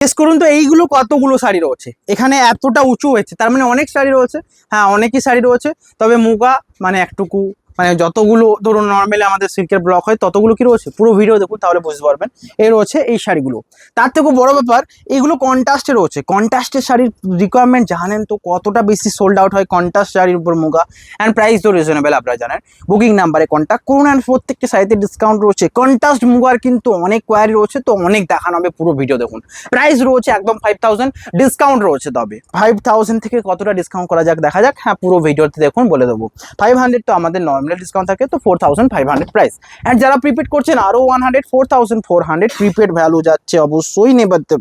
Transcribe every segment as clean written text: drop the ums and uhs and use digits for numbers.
Guess করুন তো এইগুলো কতগুলো শাড়ি রয়েছে এখানে, এতটা উঁচু হয়েছে তার মানে অনেক শাড়ি রয়েছে। হ্যাঁ অনেকই শাড়ি রয়েছে, তবে মুগা মানে একটুকু, মানে যতগুলো ধরুন নর্মালি আমাদের সিল্কের ব্লক হয় ততগুলো কি রয়েছে, পুরো ভিডিও দেখুন তাহলে বুঝতে পারবেন। এই রয়েছে এই শাড়িগুলো। তার থেকেও বড় ব্যাপার, এগুলো কন্ট্রাস্টে রয়েছে। কন্ট্রাস্টের শাড়ির রিকোয়ারমেন্ট জানেন তো কতটা বেশি সোল্ড আউট হয় কন্ট্রাস্ট শাড়ির উপর মুগা। অ্যান্ড প্রাইস তো রিজনেবল আপনারা জানেন। বুকিং নাম্বারে কন্ট্যাক্ট করুন। অ্যান্ড প্রত্যেকটি শাড়িতে ডিসকাউন্ট রয়েছে। কন্ট্রাস্ট মুগার কিন্তু অনেক কোয়ারি রয়েছে, তো অনেক দেখানো হবে, পুরো ভিডিও দেখুন। প্রাইস রয়েছে একদম 5000, ডিসকাউন্ট রয়েছে, তবে 5000 থেকে কতটা ডিসকাউন্ট করা যাক দেখা যাক। হ্যাঁ পুরো ভিডিওতে দেখুন বলে দেবো। 500 তো আমাদের নর্মাল ডিসকাউন্ট থাকে, তো 4500 প্রাইস। অ্যান্ড যারা প্রিপেড করছেন আরও 100, 4400 প্রিপেড ভ্যালু যাচ্ছে, অবশ্যই নেবাতে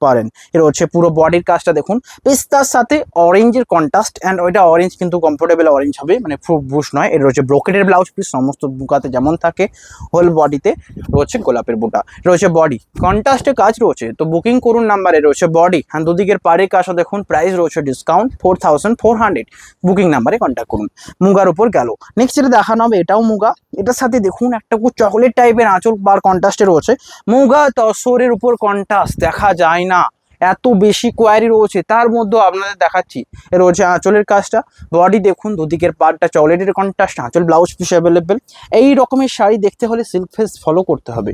পারেন। এর হচ্ছে পুরো বডির কাজটা দেখুন, পেস্তার সাথে অরেঞ্জের কন্ট্রাস্ট। অ্যান্ড ওইটা অরেঞ্জ কিন্তু কমফোর্টেবল অরেঞ্জ হবে, মানে খুব বুশ নয়। এর হচ্ছে ব্রোকেটের ব্লাউজ পিস, সমস্ত বুকাতে যেমন থাকে হোল বডিতে রয়েছে গোলাপের বুটা। রয়েছে বডি কন্ট্রাস্টে কাজ রয়েছে, তো বুকিং করুন নাম্বারে রয়েছে বডি। হ্যাঁ দুদিকের পাড়ের কাজও দেখুন, প্রাইস রয়েছে ডিসকাউন্ট 4400, বুকিং নাম্বারে কন্ট্যাক্ট করুন। মুগার উপর গেল। নেক্সট যেটা দেখানো হবে এটাও মুগা। এটার সাথে দেখুন একটা চকলেট টাইপের আঁচল বার কন্ট্রাস্টে রয়েছে। মুগা তসরের উপর কন্ট্রাস্ট দেখা যায় না, এত বেশি কোয়ারি রয়েছে। তার মধ্যেও আপনাদের দেখাচ্ছি এর রয়েছে আঁচলের কাজটা। বডি দেখুন, দুদিকের পার্টটা চকলেটের কন্ট্রাস্ট, আঁচল ব্লাউজ পিস অ্যাভেলেবেল। এই রকমের শাড়ি দেখতে হলে সিল্ক ফেস ফলো করতে হবে।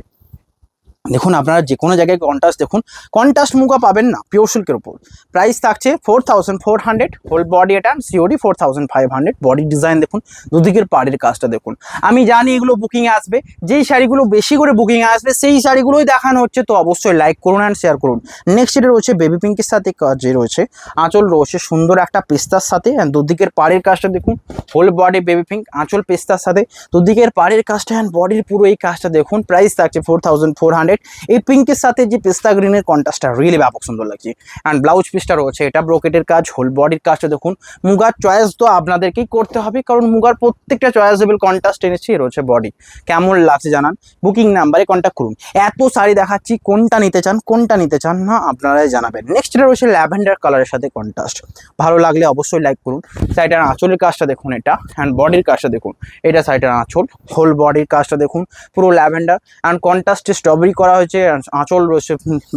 দেখুন আপনারা যে কোনো জায়গায় কন্ট্রাস্ট দেখুন, কন্ট্রাস্ট মুগা পাবেন না পিওর সিল্কের উপর। প্রাইস থাকছে 4400, হোল বডি এটা সিওডি 4500। বডি ডিজাইন দেখুন, দুদিকের পাড়ের কাজটা দেখুন। আমি জানি এগুলো বুকিংয়ে আসবে, যেই শাড়িগুলো বেশি করে বুকিংয়ে আসবে সেই শাড়িগুলোই দেখানো হচ্ছে, তো অবশ্যই লাইক করুন অ্যান্ড শেয়ার করুন। নেক্সট এটা রয়েছে বেবি পিঙ্কের সাথে কাজে রয়েছে, আঁচল রয়েছে সুন্দর একটা পেস্তার সাথে। অ্যান্ড দুদিকের পাড়ের কাজটা দেখুন, হোল বডি বেবি পিঙ্ক, আঁচল পেস্তার সাথে, দুদিকের পাড়ের কাজটা অ্যান্ড বডির পুরো এই কাজটা দেখুন। প্রাইস থাকছে 4400। এই পিঙ্কের সাথে যে পেস্তা গ্রিনের কন্ট্রাস্টটা রিয়েলি ব্যাপক সুন্দর লাগছে। অ্যান্ড ব্লাউজ পিসটা রয়েছে এটা ব্রোকেটের কাজ, হোল বডির কাজটা দেখুন। মুগার চয়েস তো আপনাদেরকেই করতে হবে, কারণ মুগার প্রত্যেকটা চয়েসেবল কন্ট্রাস্ট এনেছি। রয়েছে বডি, কেমন লাগছে জানান, বুকিং নাম্বারে কন্ট্যাক্ট করুন। এত শাড়ি দেখাচ্ছি, কোনটা নিতে চান না আপনারাই জানাবেন। নেক্সট এটা রয়েছে ল্যাভেন্ডার কালারের সাথে কন্ট্রাস্ট। ভালো লাগলে অবশ্যই লাইক করুন। সাইডের আঁচলের কাজটা দেখুন এটা, অ্যান্ড বডির কাজটা দেখুন। এটা সাইডের আঁচল, হোল বডির কাজটা দেখুন, পুরো ল্যাভেন্ডার অ্যান্ড কন্ট্রাস্টে স্ট্রবেরি করা হয়েছে। আঁচল রয়েছে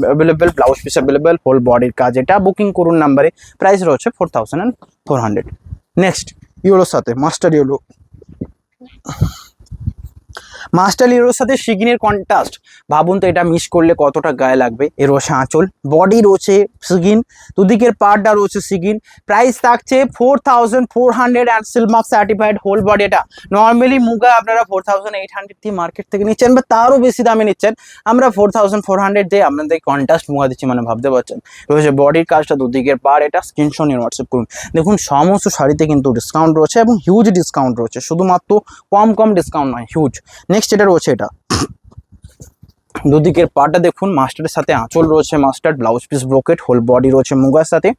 available, blouse piece available, whole বডির কাজ এটা। বুকিং করুন নাম্বারে, প্রাইস রয়েছে 4400। নেক্সট ইউরোর সাথে মাস্টার ইউরো, মাস্টার ইউরোর সাথে সিগিনের কন্ট্রাস্ট, ভাবুন তো এটা মিস করলে কতটা গায়ে লাগবে। এর রয়েছে আঁচল, বডি রয়েছে সিগিন, দুদিকের পার্টটা রয়েছে সিগিন। প্রাইস থাকছে 4400 and Silk Mark certified, whole body এটা। নর্মালি মুগা আপনারা 4800 দিয়ে মার্কেট থেকে নিচ্ছেন বা তারও বেশি দামে নিচ্ছেন, আমরা 4400 দিয়ে আপনাদের কন্ট্রাস্ট মুগা দিচ্ছি, মানে ভাবতে পারছেন। রয়েছে বডির কাজটা, দুদিকের পার্ট এটা। স্ক্রিনশট নিয়ে হোয়াটসঅ্যাপ করুন। দেখুন সমস্ত শাড়িতে কিন্তু ডিসকাউন্ট রয়েছে এবং হিউজ ডিসকাউন্ট রয়েছে, শুধুমাত্র কম ডিসকাউন্ট নয়, হিউজ। নেক্সট এটা রয়েছে এটা, দুদিকের পাটা দেখুন, মাস্টারের সাথে আঁচল রয়েছে master, blouse piece brocade, whole body রয়েছে মুগার সাথে।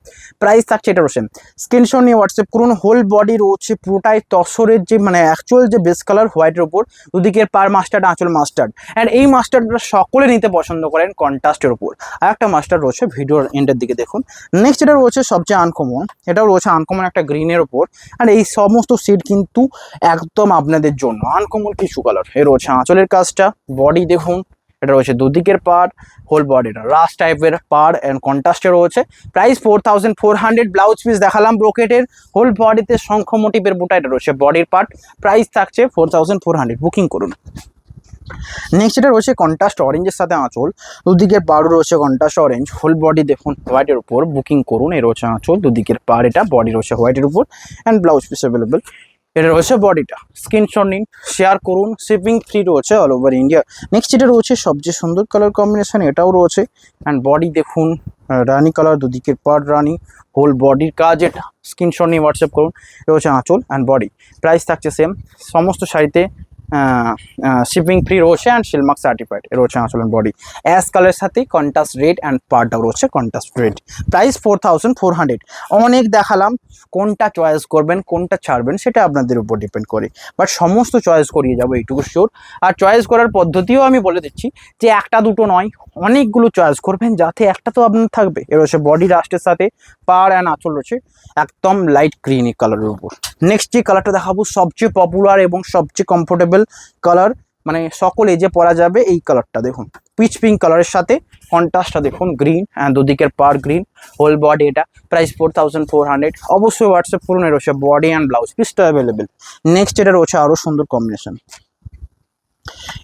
প্রাইস থাকছে এটা রয়েছে, স্ক্রিনশট নিয়ে হোয়াটসঅ্যাপ করুন। হোল বডি রয়েছে পুরোটাই তসরের যে মানে অ্যাকচুয়াল যে বেস কালার হোয়াইটের উপর, দুদিকের পার মাস্টার্ড, আঁচল মাস্টার্ড। অ্যান্ড এই মাস্টার্ডটা সকলে নিতে পছন্দ করেন কন্ট্রাস্টের উপর। আর একটা মাস্টার রয়েছে ভিডিওর এন্ডের দিকে দেখুন। নেক্সট এটা রয়েছে সবচেয়ে আনকমন, এটাও রয়েছে আনকমন একটা গ্রিনের ওপর। আর এই সমস্ত সেট কিন্তু একদম আপনাদের জন্য আনকমন কিছু কালার। এর রয়েছে আঁচলের কাজটা, বডি দেখুন, এটা রয়েছে দুদিকের পার, হোল বডিটা রাশ টাইপের পার অ্যান্ড কন্ট্রাস্টে রয়েছে। প্রাইস 4400। ব্লাউজ পিস দেখালাম ব্রোকেটের, হোল বডিতে শঙ্খ মোটিভের বুটা, এটা রয়েছে বডির পার্ট। প্রাইস থাকছে 4400, বুকিং করুন। নেক্সট এটা রয়েছে কন্ট্রাস্ট অরেঞ্জের সাথে আঁচল, দুদিকের পাড়ও রয়েছে কন্ট্রাস্ট অরেঞ্জ, হোল বডি দেখুন হোয়াইটের উপর। বুকিং করুন। এর রয়েছে আঁচল, দুদিকের পাড় এটা, বডি রয়েছে হোয়াইটের উপর অ্যান্ড ব্লাউজ পিস অ্যাভেলেবেল। এটা রয়েছে বডিটা, স্ক্রিনশট নিন, শেয়ার করুন। শিপিং ফ্রি রয়েছে অল ওভার ইন্ডিয়া। নেক্সট এটা রয়েছে সবচেয়ে সুন্দর কালার কম্বিনেশন, এটাও রয়েছে। অ্যান্ড বডি দেখুন রানি কালার, দুদিকের পার্ট রানি, হোল বডির কাজ এটা। স্ক্রিনশট নিয়ে হোয়াটসঅ্যাপ করুন। এটা হচ্ছে আঁচল অ্যান্ড বডি। প্রাইস থাকছে সেম, সমস্ত শাড়িতে শিপিং ফ্রি রয়েছে অ্যান্ড সিলমার্ক সার্টিফাইড। এর রয়েছে আঁচল অ্যান্ড বডি অ্যাশ কালারের সাথে কন্ট্রাস্ট রেড অ্যান্ড পার্টটাও রয়েছে কন্ট্রাস্ট রেড। প্রাইস 4400। অনেক দেখালাম, কোনটা চয়েস করবেন কোনটা ছাড়বেন সেটা আপনাদের উপর ডিপেন্ড করে, বাট সমস্ত চয়েস করিয়ে যাবো এইটুকু শিওর। আর চয়েস করার পদ্ধতিও আমি বলে দিচ্ছি যে একটা দুটো নয়, অনেকগুলো চয়েস করবেন, যাতে একটা তো আপনার থাকবে। এর রয়েছে বডি রাস্টের সাথে, পার অ্যান্ড আঁচল রয়েছে একদম লাইট গ্রিনি কালারের উপর। নেক্সট যে কালারটা দেখাবো সবচেয়ে পপুলার এবং সবচেয়ে কমফোর্টেবল কালার, মানে সকল এজে পরা যাবে। এই কালারটা দেখুন পিচ পিঙ্ক কালারের সাথে কন্ট্রাস্টটা দেখুন গ্রিন অ্যান্ড দুদিকের পার গ্রিন, হোল বডি এটা, প্রাইস 4400। অবশ্যই হোয়াটসঅ্যাপ করুন। এর রয়েছে বডি অ্যান্ড ব্লাউজ পিসটা অ্যাভেলেবেল। নেক্সট এটা রয়েছে আরও সুন্দর কম্বিনেশন,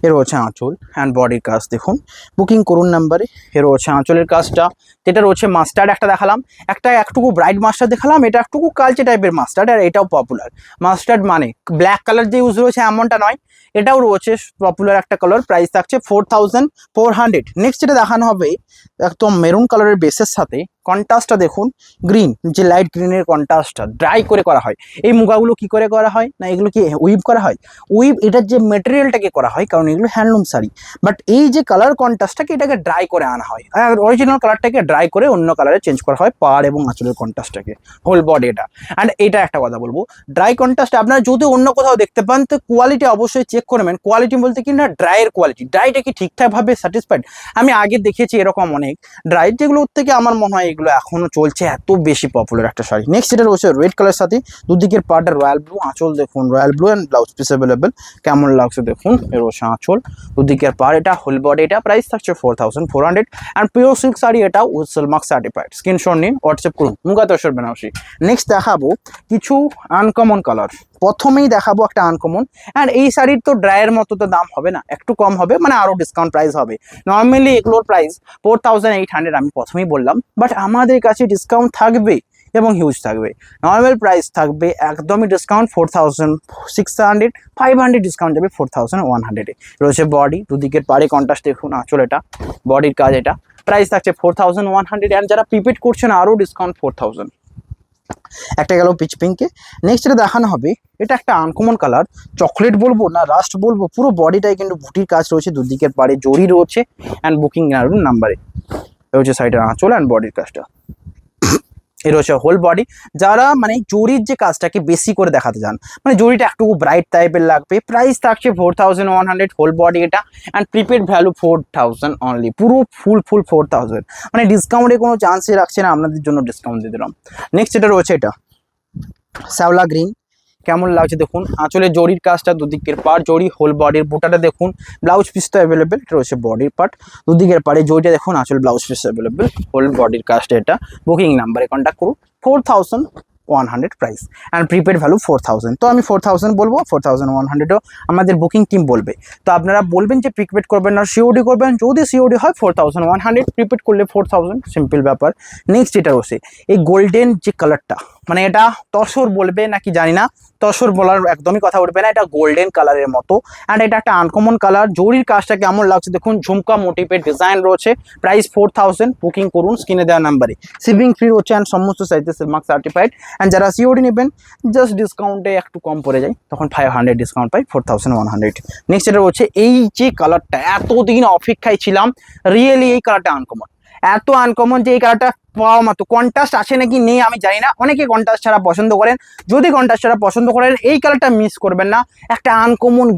এর রয়েছে আঁচল অ্যান্ড বডির কাজ দেখুন, বুকিং করুন নাম্বারে। এর রয়েছে আঁচলের কাজটা, যেটা রয়েছে মাস্টার্ড একটা দেখালাম, একটা একটুকু ব্রাইট মাস্টার্ড দেখালাম, এটা একটুকু কালচে টাইপের মাস্টার্ড, আর এটাও পপুলার মাস্টার্ড, মানে ব্ল্যাক কালার যে ইউজ রয়েছে এমনটা নয়, এটাও রয়েছে পপুলার একটা কালার। প্রাইস থাকছে 4400। নেক্সট যেটা দেখানো হবে একদম মেরুন কালারের বেসের সাথে কন্ট্রাস্টটা দেখুন গ্রিন, যে লাইট গ্রিনের কন্ট্রাস্টটা ড্রাই করে করা হয়। এই মুগাগুলো কি করে করা হয় না, এগুলো কি উইভ করা হয়? উইভ এটার যে মেটেরিয়ালটাকে করা হয়, কারণ এগুলো হ্যান্ডলুম শাড়ি, বাট এই যে কালার কন্ট্রাস্টটাকে এটাকে ড্রাই করে আনা হয়, আর অরিজিনাল কালারটাকে ড্রাই করে অন্য কালারে চেঞ্জ করা হয় পাড় এবং আঁচলের কন্ট্রাস্টটাকে, হোল বডি এটা। অ্যান্ড এটা একটা কথা বলবো, ড্রাই কন্ট্রাস্ট আপনারা যদি অন্য কোথাও দেখতে পান তো কোয়ালিটি অবশ্যই চেক করবেন। কোয়ালিটি বলতে কি না, ড্রাইয়ের কোয়ালিটি, ড্রাইটা কি ঠিকঠাকভাবে স্যাটিসফাইড। আমি আগে দেখেছি এরকম অনেক ড্রাই, যেগুলোর থেকে আমার মনে হয় এগুলো এখনো চলছে, এত বেশি পপুলার একটা শাড়ি। নেক্সট এটা রয়েছে রেড কালার সাথে দুদিকের পার্টটা রয়্যাল ব্লু, আঁচল দেখুন royal blue and blouse piece available. কেমন লাগছে দেখুন, এর রয়েছে আঁচল, দুদিকের পার এটা, হোল বডি এটা, প্রাইস থাকছে 4400। অ্যান্ড পিওর সিল্ক শাড়ি এটা উইথ সিলমার্ক সার্টিফাইড। স্ক্রিনশট নিন, হোয়াটসঅ্যাপ করুন। মুগা তসর বেনারসি। নেক্সট দেখাবো কিছু আনকমন কালার। প্রথমেই দেখাবো একটা আনকমন, অ্যান্ড এই শাড়ির তো ড্রাইয়ের মতো তো দাম হবে না, একটু কম হবে, মানে আরও ডিসকাউন্ট প্রাইস হবে। নর্মালি এগুলোর প্রাইস 4800 আমি প্রথমেই বললাম, বাট আমাদের কাছে ডিসকাউন্ট থাকবে এবং হিউজ থাকবে। নর্মাল প্রাইস থাকবে একদমই ডিসকাউন্ট 4600, 500 ডিসকাউন্ট যাবে 4100-এ। রয়েছে বডি, দুদিকের পাড়ে কন্ট্রাস্ট দেখুন, আঁচল এটা, বডির কাজ এটা, প্রাইস থাকছে 4100। অ্যান্ড যারা প্রিপেড করছেন আরও ডিসকাউন্ট 4000। একটা গেল পিচ পিঙ্কে। নেক্সট এটা দেখানো হবে, এটা একটা আনকমন কালার, চকলেট বলবো না রাস্ট বলবো, পুরো বডিটাই কিন্তু বুটির কাজ রয়েছে, দুদিকের পাড়ে জরি রয়েছে অ্যান্ড বুকিং নাম্বারে রয়েছে সাইডের আঁচল অ্যান্ড বডির কাজটা। এর হচ্ছে হোল বডি। যারা মানে জরির যে কাজটাকে বেশি করে দেখাতে চান, মানে জরিটা একটু ব্রাইট টাইপের লাগবে, প্রাইস থাকছে 4100, হোল বডি এটা, অ্যান্ড প্রিপেড ভ্যালু 4000 অনলি, পুরো ফুল 4000, মানে ডিসকাউন্টে কোনো চান্সই রাখছে না, আপনাদের জন্য ডিসকাউন্ট দিয়ে দিলাম। নেক্সট এটা রয়েছে এটা শ্যাওলা গ্রিন, কেমন লাগছে দেখুন, আঁচলের জরির কাজটা, দুদিকের পার্ট জরি, হোল বডির বুটাটা দেখুন, ব্লাউজ পিস তো অ্যাভেলেবেল, এটা রয়েছে বডির পার্ট, দুদিকের পাড়ে জরিটা দেখুন, আঁচল ব্লাউজ পিস অ্যাভেলেবেল, হোল বডির কাজটা এটা। বুকিং নাম্বারে কন্ট্যাক্ট করুন। 4100 প্রাইস অ্যান্ড প্রিপেড ভ্যালু 4000। তো আমি 4000 বলবো, 4100ও আমাদের বুকিং টিম বলবে। তো আপনারা বলবেন যে প্রিপেড করবেন না সিওডি করবেন, যদি সিওডি হয় 4100, প্রিপেড করলে 4000, সিম্পল ব্যাপার। নেক্সট এটা রয়েছে এই গোল্ডেন যে কালারটা, মানে এটা তসর বলবে নাকি জানি না, তসর বলার একদমই কথা উঠবে না, এটা গোল্ডেন কালারের মতো, অ্যান্ড এটা একটা আনকমন কালার। জরির কাজটা কেমন লাগছে দেখুন, ঝুমকা মোটিভের ডিজাইন রয়েছে, প্রাইস 4000। বুকিং করুন স্ক্রিনে দেওয়া নাম্বারে, শিপিং ফ্রি হচ্ছে অ্যান্ড সমস্ত সাইজে সিলমার্ক সার্টিফাইড। অ্যান্ড যারা সিওডি নেবেন জাস্ট ডিসকাউন্টে একটু কম পড়ে যায়, তখন 500 ডিসকাউন্ট পাই 4100। নেক্সট এটা হচ্ছে এই যে কালারটা, এতদিন অপেক্ষায় ছিলাম, রিয়েলি এই কালারটা আনকমন, এত আনকমন যে এই কালারটা পাওয়া মাত্র। কন্ট্রাস্ট আছে নাকি নেই আমি জানি না, অনেকে কন্ট্রাস্ট ছাড়া পছন্দ করেন, যদি কন্ট্রাস্ট ছাড়া পছন্দ করেন এই কালারটা মিস করবেন না। একটা আনকমন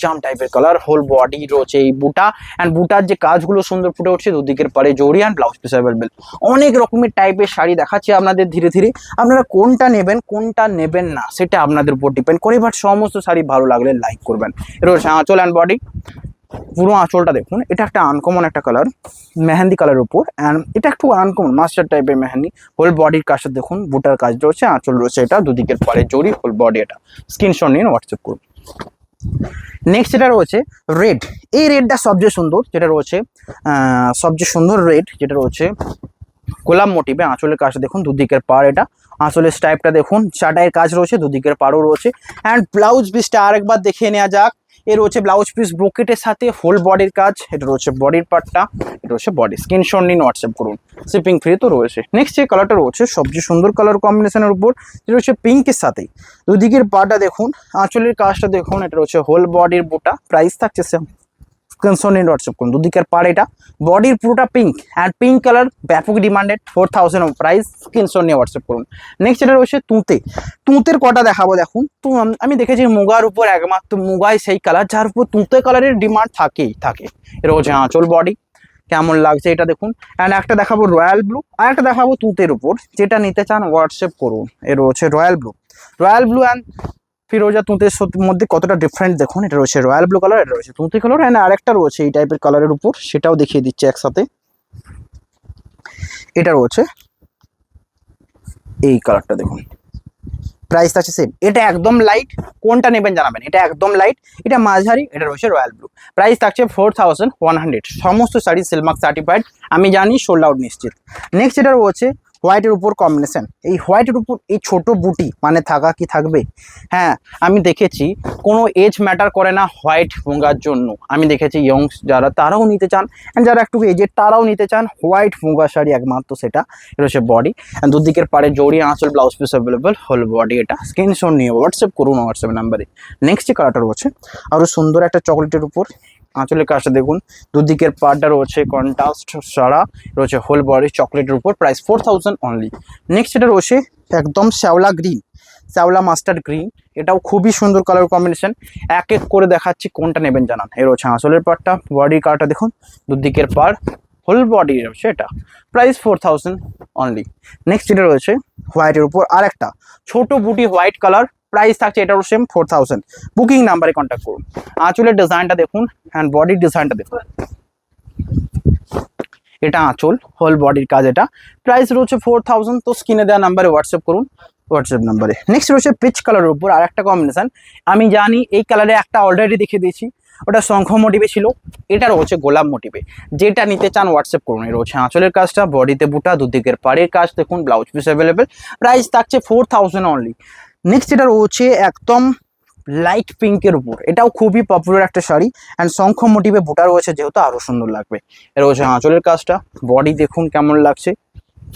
জাম টাইপের কালার, হোল বডি রয়েছে এই বুটা, অ্যান্ড বুটার যে কাজগুলো সুন্দর ফুটে উঠছে, দুদিকের পারে জরি অ্যান্ড ব্লাউজ পিস অ্যাভেলেবেল। অনেক রকমের টাইপের শাড়ি দেখাচ্ছি আপনাদের ধীরে ধীরে, আপনারা কোনটা নেবেন কোনটা নেবেন না সেটা আপনাদের উপর ডিপেন্ড করে, বাট সমস্ত শাড়ি ভালো লাগলে লাইক করবেন। এটা হচ্ছে আঁচল অ্যান্ড বডি, পুরো আঁচলটা দেখুন, এটা একটা আনকমন একটা কালার, মেহেন্দি কালারের উপর, অ্যান্ড এটা একটু আনকমন মাস্টার টাইপের মেহেন্দি। হোল বডির কাজটা দেখুন, বুটার কাজ রয়েছে, আঁচল রয়েছে এটা, দুদিকের পরে জরি, হোল বডি এটা। স্ক্রিনশট নিন, হোয়াটসঅ্যাপ করুন। নেক্সট এটা রয়েছে রেড, এই রেডটা সবচেয়ে সুন্দর, যেটা রয়েছে সবচেয়ে সুন্দর রেড, যেটা রয়েছে গোলাপ মোটিভে, আঁচলের কাজটা দেখুন, দুদিকের পার এটা, আঁচলের স্টাইপটা দেখুন, চাটাইয়ের কাজ রয়েছে, দুদিকের পাড়ও রয়েছে, অ্যান্ড ব্লাউজ পিসটা আরেকবার দেখে নেওয়া যাক। এর রয়েছে ব্লাউজ পিস ব্রোকেটের সাথে হোল বডির কাজ, এটা রয়েছে বডির পার্টটা, এটা রয়েছে বডি। স্ক্রিনশট নিন, হোয়াটসঅ্যাপ করুন, শিপিং ফ্রি তো রয়েছে। নেক্সট যে কালারটা রয়েছে সবচেয়ে সুন্দর কালার কম্বিনেশনের উপর, যেটা রয়েছে পিঙ্কের সাথে, দুদিকের পাটা দেখুন, আঁচলের কাজটা দেখুন, এটা রয়েছে হোল বডির বুটা, প্রাইস থাকছে স্ক্রিনশট নিন, হোয়াটসঅ্যাপ করুন। দুদিকের পাড় এটা, বডির পুরোটা পিঙ্ক, অ্যান্ড পিঙ্ক কালার ব্যাপক ডিমান্ডেড, 4000 প্রাইস। স্ক্রিনশট নিয়ে হোয়াটসঅ্যাপ করুন। নেক্সট এটা রয়েছে তুঁতে, তুঁতের কটা দেখাবো দেখুন। তো আমি দেখেছি মুগার উপর একমাত্র মুগাই সেই কালার যার উপর তুঁতে কালারের ডিমান্ড থাকেই থাকে। এটা হচ্ছে আঁচল বডি, কেমন লাগছে এটা দেখুন, অ্যান্ড একটা দেখাবো রয়্যাল ব্লু, আর একটা দেখাবো তুঁতের উপর, যেটা নিতে চান হোয়াটসঅ্যাপ করুন। এর রয়েছে royal blue, royal blue and ফিরোজা তুঁতের মধ্যে কতটা ডিফারেন্ট দেখুন। এটা রয়েছে রয়্যাল ব্লু কালার, এটা রয়েছে তুঁতে কালার, অ্যান্ড আরেকটা রয়েছে এই টাইপের কালারের উপর, সেটাও দেখিয়ে দিচ্ছে একসাথে। এটা রয়েছে এই কালারটা দেখুন, প্রাইস আছে সেম। এটা একদম লাইট, কোনটা নেবেন জানাবেন। এটা একদম লাইট, এটা মাঝারি, এটা রয়েছে রয়্যাল ব্লু। প্রাইস থাকছে 4100। সমস্ত শাড়ি সিলমার্ক সার্টিফাইড, আমি জানি সোল্ড আউট নিশ্চিত। নেক্সট এটা রয়েছে হোয়াইটের উপর কম্বিনেশন। এই হোয়াইটের উপর এই ছোট বুটি মানে থাকা কি থাকবে। হ্যাঁ, আমি দেখেছি কোনো এজ ম্যাটার করে না হোয়াইট মুগার জন্য। আমি দেখেছি ইয়ংস যারা তারাও নিতে চান, অ্যান্ড যারা একটু এজেড তারাও নিতে চান হোয়াইট মুগা শাড়ি একমাত্র সেটা। এটা হচ্ছে বডি, অ্যান্ড দুদিকের পাড়ে জড়ি আঁচল, blouse piece available, whole body. এটা স্ক্রিনশট নিয়ে হোয়াটসঅ্যাপ করুন হোয়াটসঅ্যাপ নাম্বারে। নেক্সট যে কালারটা রয়েছে আরও সুন্দর একটা চকলেটের উপর, আঁচলের কাজটা দেখুন, দুদিকের পার্টটা রয়েছে কন্ট্রাস্ট সারা, রয়েছে হোল বডি চকলেটের উপর। Price 4000 only. নেক্সট এটা রয়েছে একদম শ্যাওলা গ্রিন, শ্যাওলা মাস্টার্ড গ্রিন, এটাও খুবই সুন্দর কালার কম্বিনেশন। এক এক করে দেখাচ্ছি কোনটা নেবেন জানান। এর রয়েছে আঁচলের পার্টটা, বডি কালারটা দেখুন, দুদিকের পার্ট, হোল বডি রয়েছে এটা। Price 4000 only. নেক্সট এটা রয়েছে হোয়াইটের উপর আর একটা ছোট বুটি হোয়াইট কালার, প্রাইস থাকছে এটারও সেম 4000। বুকিং নাম্বারে কন্ট্যাক্ট করুন। আঁচলের ডিজাইনটা দেখুন অ্যান্ড বডির ডিজাইনটা দেখুন, এটা আঁচল, হোল বডির কাজ। এটা প্রাইস রয়েছে 4000। তো স্ক্রিনে দেওয়া নাম্বারে হোয়াটসঅ্যাপ করুন হোয়াটসঅ্যাপ নাম্বারে। নেক্সট রয়েছে পিচ কালারের উপর আর একটা কম্বিনেশন। আমি জানি এই কালারে একটা অলরেডি দেখিয়ে দিয়েছি, ওটা শঙ্খ মোটিভে ছিল, এটা রয়েছে গোলাপ মোটিভে। যেটা নিতে চান হোয়াটসঅ্যাপ করুন। এ রয়েছে আঁচলের কাজটা, বডিতে বুটা, দুদিকের পাড়ের কাজ দেখুন, ব্লাউজ পিস অ্যাভেলেবেল। প্রাইস থাকছে 4000 অনলি। নেক্সট এটা রয়েছে একদম লাইট পিঙ্কের উপর, এটাও খুবই পপুলার একটা শাড়ি, অ্যান্ড শঙ্খ মোটিভে বুটা রয়েছে যেহেতু আরও সুন্দর লাগবে। এ রয়েছে আঁচলের কাজটা, বডি দেখুন কেমন লাগছে,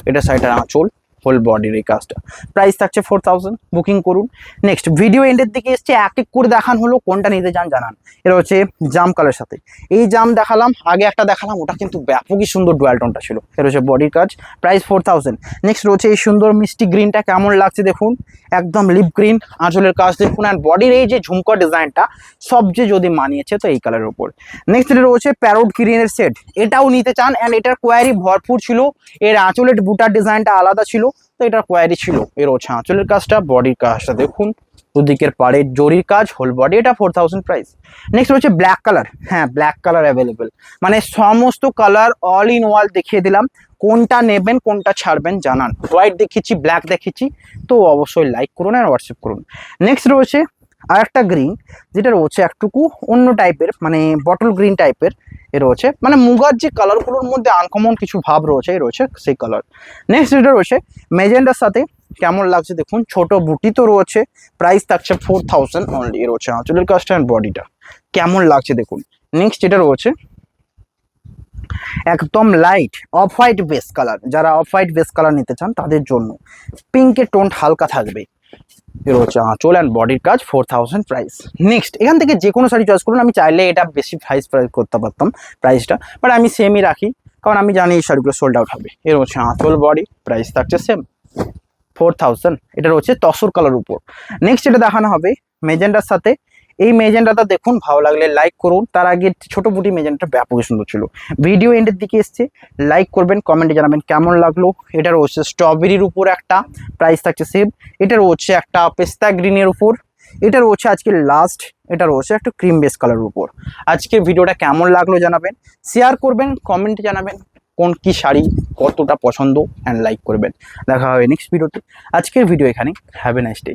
এটা সাইডের আঁচল, হোল বডির এই কাজটা। প্রাইস থাকছে 4000। বুকিং করুন। নেক্সট ভিডিও এন্ডের দিকে এসছে, এক এক করে দেখান হলো, কোনটা নিতে চান জানান। এটা হচ্ছে জাম কালার সাথে এই জাম দেখালাম, আগে একটা দেখালাম, ওটা কিন্তু ব্যাপকই সুন্দর ডুয়াল টোনটা ছিল। এটা হচ্ছে বডির কাজ, প্রাইস 4000। নেক্সট রয়েছে এই সুন্দর মিষ্টি গ্রিনটা, কেমন লাগছে দেখুন, একদম লিপ গ্রিন, আঁচলের কাজ দেখুন, অ্যান্ড বডির এই যে ঝুমকা ডিজাইনটা সবচেয়ে যদি মানিয়েছে তো এই কালারের উপর। নেক্সট এটা রয়েছে প্যারোট গ্রিনের সেট, এটাও নিতে চান, অ্যান্ড এটার কোয়ারি ভরপুর ছিল, এর আঁচলের বুটার ডিজাইনটা আলাদা ছিল, তো এটার কোয়ারি ছিল। এর হচ্ছে আঁচলের কাজটা, বডির কাজটা দেখুন, দুদিকের পাড়ের জরির কাজ, হোল বডি, এটা 4000 প্রাইস। নেক্সট হচ্ছে ব্ল্যাক কালার। হ্যাঁ, ব্ল্যাক কালার অ্যাভেলেবেল, মানে সমস্ত কালার অল ইন ওয়াল দেখিয়ে দিলাম, কোনটা নেবেন কোনটা ছাড়বেন জানান। হোয়াইট দেখিয়েছি, ব্ল্যাক দেখিয়েছি, তো অবশ্যই লাইক করুন আর হোয়াটসঅ্যাপ করুন। নেক্সট রয়েছে আর একটা গ্রিন, যেটা রয়েছে একটুকু অন্য টাইপের, মানে বটল গ্রিন টাইপের। এ রয়েছে মানে মুগার যে কালারগুলোর মধ্যে আনকমন কিছু ভাব রয়েছে, এই রয়েছে সেই কালার। নেক্সট এটা রয়েছে মেজেন্ডার সাথে, কেমন লাগছে দেখুন, ছোট বুটি তো রয়েছে, প্রাইস থাকছে 4000 অনলি। এ রয়েছে আঁচলের কাজটা অ্যান্ড বডিটা, কেমন লাগছে দেখুন। নেক্সট এটা রয়েছে একদম light off white base colour, যারা অফ হোয়াইট বেস কালার নিতে চান তাদের জন্য পিঙ্কের টোন হালকা থাকবে। এর হচ্ছে আঁচল অ্যান্ড বডির কাজ, 4000 প্রাইস। নেক্সট এখান থেকে যে কোনো শাড়ি চয়েস করুন, আমি চাইলে এটা বেশি প্রাইস করতে পারতাম প্রাইসটা, বাট আমি সেমই রাখি কারণ আমি জানি এই শাড়িগুলো সোল্ড আউট হবে। এর হচ্ছে আঁচল, বডি, প্রাইস থাকছে সেম 4000। এটা রয়েছে তসর কালার উপর। নেক্সট এটা দেখানো হবে মেজেন্ডার সাথে। এই মেজেন্ডাটা দেখুন, ভালো লাগলে লাইক করুন। তার আগে ছোট বুটি মেজেন্ডাটা ব্যাপকই সুন্দর ছিল। ভিডিও এন্ডের দিকে এসছে, লাইক করবেন, কমেন্টে জানাবেন কেমন লাগলো। এটা রয়েছে স্ট্রবেরির উপর একটা, প্রাইস থাকছে সেম। এটা রয়েছে একটা পেস্তা গ্রিনের উপর। এটা রয়েছে আজকে লাস্ট, এটা রয়েছে একটা ক্রিম বেস কালারের উপর। আজকের ভিডিওটা কেমন লাগলো জানাবেন, শেয়ার করবেন, কমেন্টে জানাবেন কোন কি শাড়ি কতটা পছন্দ, অ্যান্ড লাইক করবেন। দেখা হবে নেক্সট ভিডিওতে। আজকের ভিডিও এখানে, হ্যাভ এ নাইস ডে।